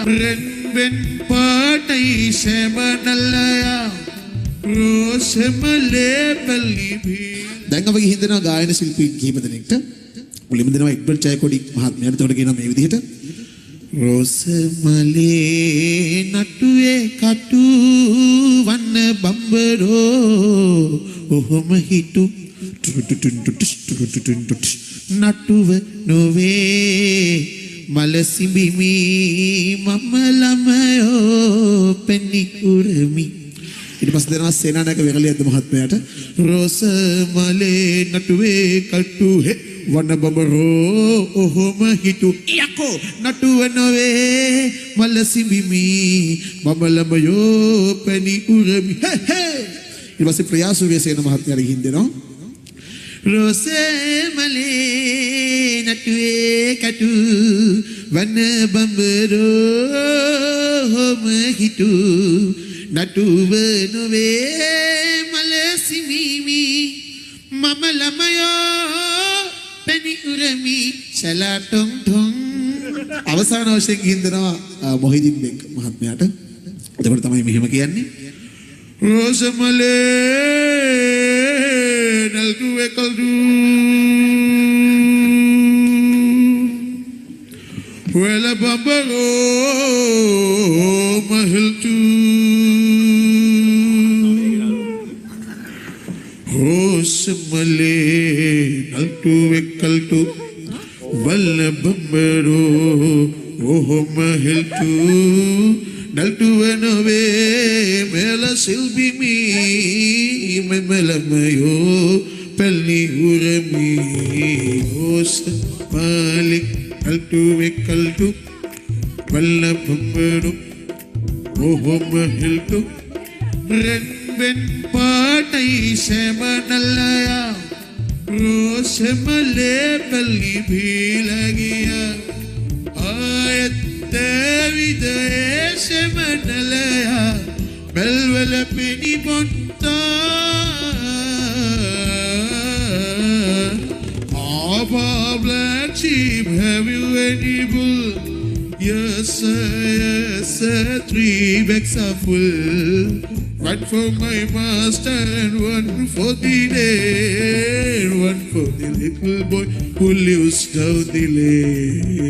Renben patai semanalaya rosemale palibhi. දැන් අපි ගිහින් දෙනවා ගායන ශිල්පී කීප දෙනෙක්ට. මුලින්ම දෙනවා එඩ්වර්ඩ් ජයකොඩි මහත්මයාට. එතකොට කියනවා මේ විදිහට රෝසමලේ නටුවේ කටු වන්න බම්බරෝ ඔහොම හිටු නටුව නොවේ මල සිඹිමි මම ළමයෝ පෙනි උරමි. ඊට පස්සේ දෙනවා සේනානායක වෙරළියද්ද මහත්මයාට රෝසමලේ නටුවේ කටු වන්න බම්බරෝ ඔහොම හිටු යකෝ නටුව නොවේ මල සිඹිමි මම ළමයෝ පෙනි උරමි. ඊට පස්සේ ප්‍රයාසුවේසේන මහත්මයාට ගිහින් දෙනවා රෝසමලේ නටුවේ කටු වන්න බම්බරෝ ඔහොම හිටු නටුව නොවේ මල සිඹිමි මම ළමයෝ පෙනි උරමි සලා ටොං ටොං. අවසාන වශයෙන් ගිහින් දෙනවා මොහිදින් බෙක් මහත්මයාට. එතකොට තමයි මෙහෙම කියන්නේ රෝසමලේ නල්දුවේ කල්දු වල බම්බරෝ මහල්තු රෝසමලේ නල්දුවේ කල්දු වල බම්බරෝ ඔහොම හෙල්තු නල්දුව නොවේ මෙල සිල්බිමි මෙමලමයෝ පෙල්ලි උරමි රෝසමලේ නල්දුවේ කල්දු වල බම්බරෝ ඔහොම හෙල්තු Renben patai semanalaya rosemale palibhi lagiya ayatte vidaye semanalaya belwala peni bonta Aba black sheep have you any bull? Yes sir, 3 bags are full. One for my master and one for the day, one for the little boy who lives down the lane.